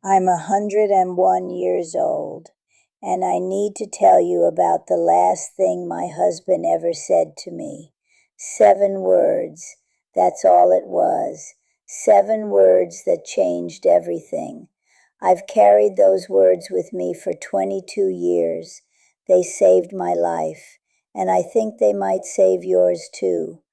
I'm 101 years old, and I need to tell you about the last thing my husband ever said to me. 7 words, that's all it was. 7 words that changed everything. I've carried those words with me for 22 years. They saved my life, and I think they might save yours too.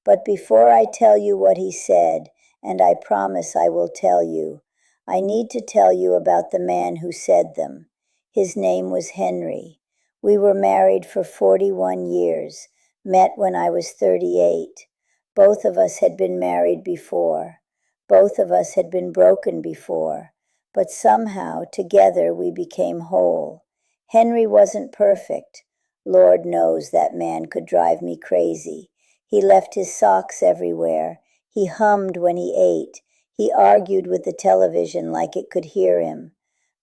But before I tell you what he said, and I promise I will tell you, I need to tell you about the man who said them. His name was Henry. We were married for 41 years, met when I was 38. Both of us had been married before. Both of us had been broken before. But somehow, together, we became whole. Henry wasn't perfect. Lord knows that man could drive me crazy. He left his socks everywhere. He hummed when he ate. He argued with the television like it could hear him.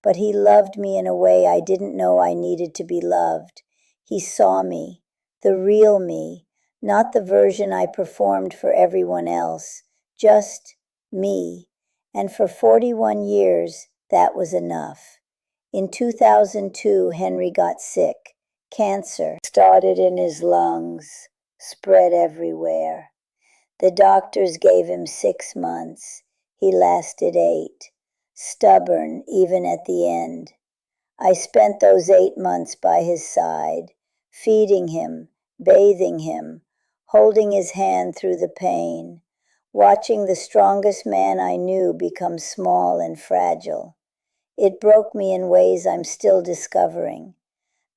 But he loved me in a way I didn't know I needed to be loved. He saw me, the real me, not the version I performed for everyone else, just me. And for 41 years, that was enough. In 2002, Henry got sick. Cancer started in his lungs, spread everywhere. The doctors gave him 6 months. He lasted 8. Stubborn even at the end. I spent those 8 months by his side, feeding him, bathing him, holding his hand through the pain, watching the strongest man I knew become small and fragile. It broke me in ways I'm still discovering.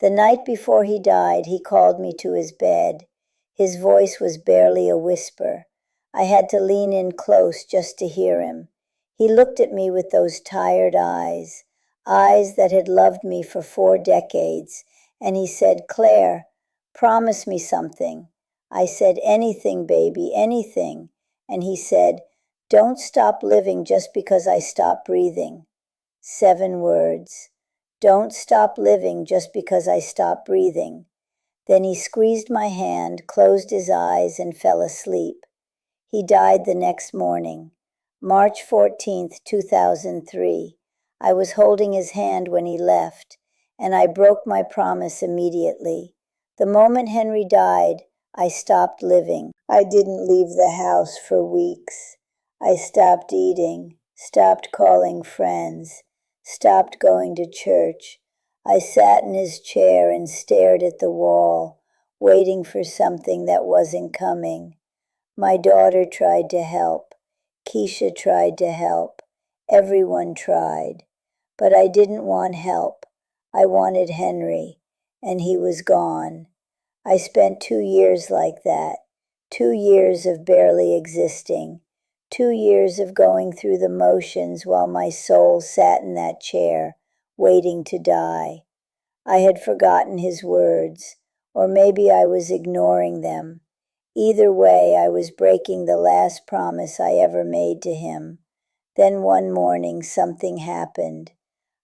The night before he died, he called me to his bed. His voice was barely a whisper. I had to lean in close just to hear him. He looked at me with those tired eyes, eyes that had loved me for 4 decades, and he said, "Claire, promise me something." I said, "Anything, baby, anything." And he said, "Don't stop living just because I stop breathing." 7 words. Don't stop living just because I stop breathing. Then he squeezed my hand, closed his eyes, and fell asleep. He died the next morning, March 14th, 2003. I was holding his hand when he left, and I broke my promise immediately. The moment Henry died, I stopped living. I didn't leave the house for weeks. I stopped eating, stopped calling friends, stopped going to church. I sat in his chair and stared at the wall, waiting for something that wasn't coming. My daughter tried to help. Keisha tried to help. Everyone tried. But I didn't want help. I wanted Henry, and he was gone. I spent 2 years like that. 2 years of barely existing. 2 years of going through the motions while my soul sat in that chair, waiting to die. I had forgotten his words, or maybe I was ignoring them. Either way, I was breaking the last promise I ever made to him. Then one morning something happened.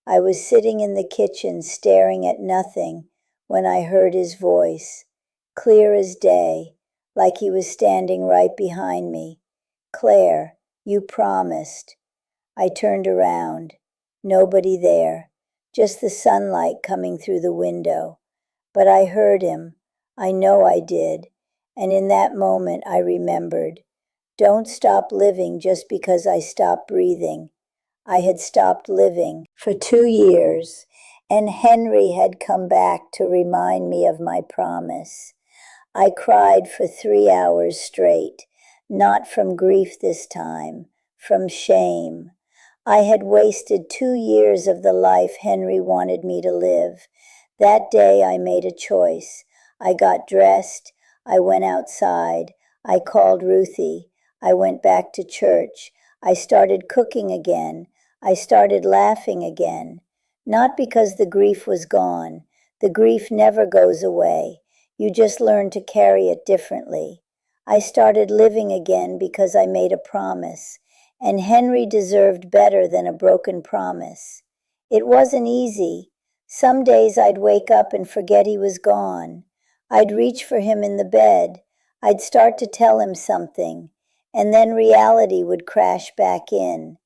I was sitting in the kitchen staring at nothing when I heard his voice, clear as day, like he was standing right behind me. "Claire, you promised." I turned around. Nobody there, just the sunlight coming through the window. But I heard him. I know I did. And in that moment I remembered. Don't stop living just because I stopped breathing. I had stopped living for 2 years, and Henry had come back to remind me of my promise. I cried for 3 hours straight, not from grief this time, from shame. I had wasted 2 years of the life Henry wanted me to live. That day I made a choice. I got dressed. I went outside. I called Ruthie. I went back to church. I started cooking again. I started laughing again. Not because the grief was gone. The grief never goes away. You just learn to carry it differently. I started living again because I made a promise. And Henry deserved better than a broken promise. It wasn't easy. Some days I'd wake up and forget he was gone. I'd reach for him in the bed. I'd start to tell him something, and then reality would crash back in.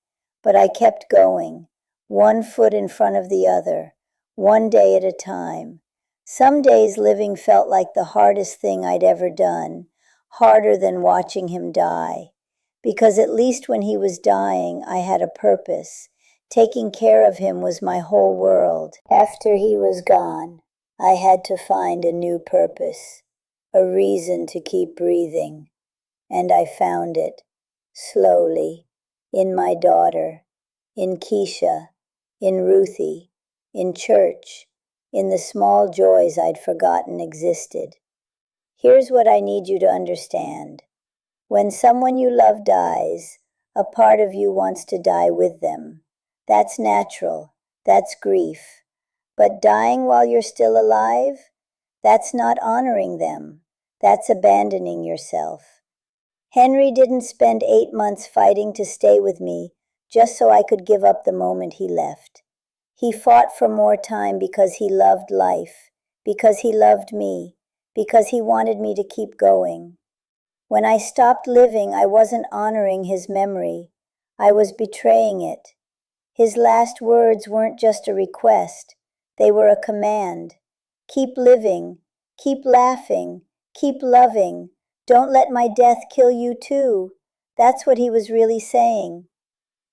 But I kept going. one foot in front of the other, one day at a time. Some days living felt like the hardest thing I'd ever done, harder than watching him die. Because at least when he was dying, I had a purpose. Taking care of him was my whole world. After he was gone, I had to find a new purpose, a reason to keep breathing. And I found it, slowly, in my daughter, in Keisha, in Ruthie, in church, in the small joys I'd forgotten existed. Here's what I need you to understand. When someone you love dies, a part of you wants to die with them. That's natural. That's grief. But dying while you're still alive? That's not honoring them. That's abandoning yourself. Henry didn't spend 8 months fighting to stay with me just so I could give up the moment he left. He fought for more time because he loved life, because he loved me, because he wanted me to keep going. When I stopped living, I wasn't honoring his memory. I was betraying it. His last words weren't just a request. They were a command. Keep living. Keep laughing. Keep loving. Don't let my death kill you too. That's what he was really saying.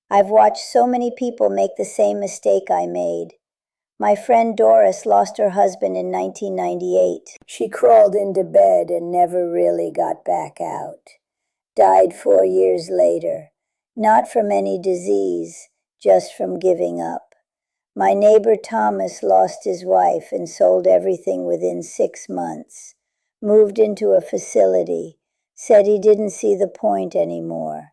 I've watched so many people make the same mistake I made. My friend Doris lost her husband in 1998. She crawled into bed and never really got back out. Died 4 years later, not from any disease, just from giving up. My neighbor Thomas lost his wife and sold everything within 6 months. Moved into a facility, said he didn't see the point anymore.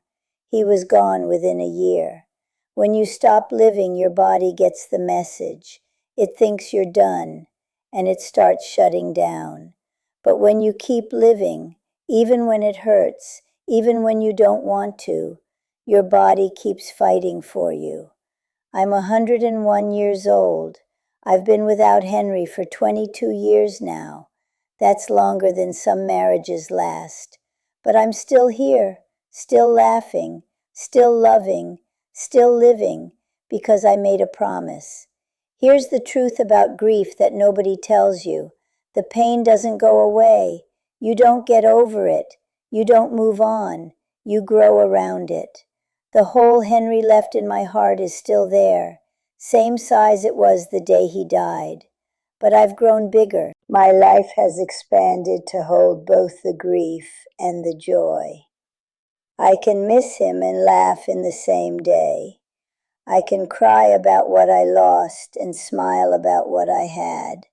He was gone within a year. When you stop living, your body gets the message. It thinks you're done, and it starts shutting down. But when you keep living, even when it hurts, even when you don't want to, your body keeps fighting for you. I'm 101 years old. I've been without Henry for 22 years now. That's longer than some marriages last. But I'm still here, still laughing, still loving, still living, because I made a promise. Here's the truth about grief that nobody tells you. The pain doesn't go away. You don't get over it. You don't move on. You grow around it. The hole Henry left in my heart is still there, same size it was the day he died. But I've grown bigger. My life has expanded to hold both the grief and the joy. I can miss him and laugh in the same day. I can cry about what I lost and smile about what I had.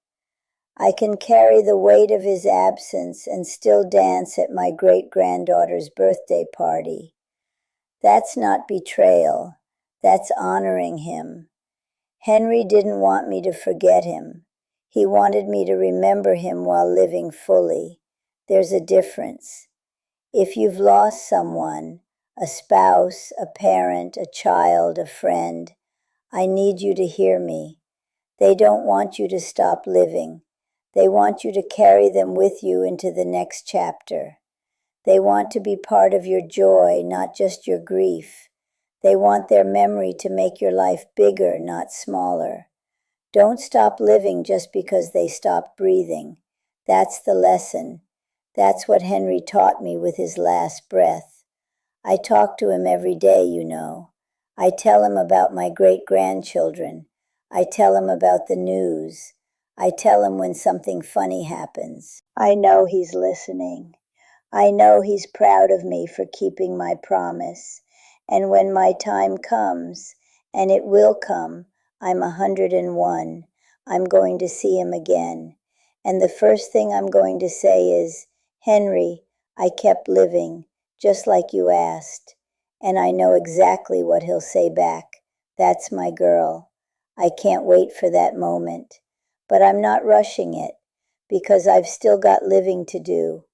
I can carry the weight of his absence and still dance at my great-granddaughter's birthday party. That's not betrayal. That's honoring him. Henry didn't want me to forget him. He wanted me to remember him while living fully. There's a difference. If you've lost someone, a spouse, a parent, a child, a friend, I need you to hear me. They don't want you to stop living. They want you to carry them with you into the next chapter. They want to be part of your joy, not just your grief. They want their memory to make your life bigger, not smaller. Don't stop living just because they stopped breathing. That's the lesson. That's what Henry taught me with his last breath. I talk to him every day, you know. I tell him about my great-grandchildren. I tell him about the news. I tell him when something funny happens. I know he's listening. I know he's proud of me for keeping my promise. And when my time comes, and it will come, I'm 101. I'm going to see him again. And the first thing I'm going to say is, Henry, I kept living, just like you asked. And I know exactly what he'll say back. That's my girl. I can't wait for that moment. But I'm not rushing it, because I've still got living to do.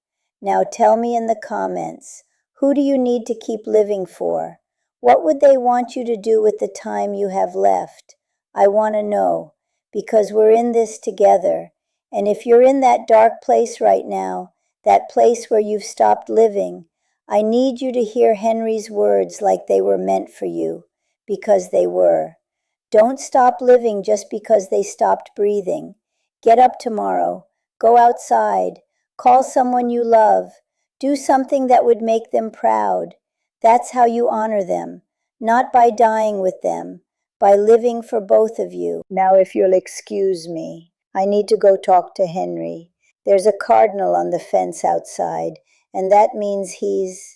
Now tell me in the comments, who do you need to keep living for? What would they want you to do with the time you have left? I want to know, because we're in this together. And if you're in that dark place right now, that place where you've stopped living, I need you to hear Henry's words like they were meant for you, because they were. Don't stop living just because they stopped breathing. Get up tomorrow. Go outside. Call someone you love. Do something that would make them proud. That's how you honor them. Not by dying with them, by living for both of you. Now, if you'll excuse me, I need to go talk to Henry. There's a cardinal on the fence outside, and that means he's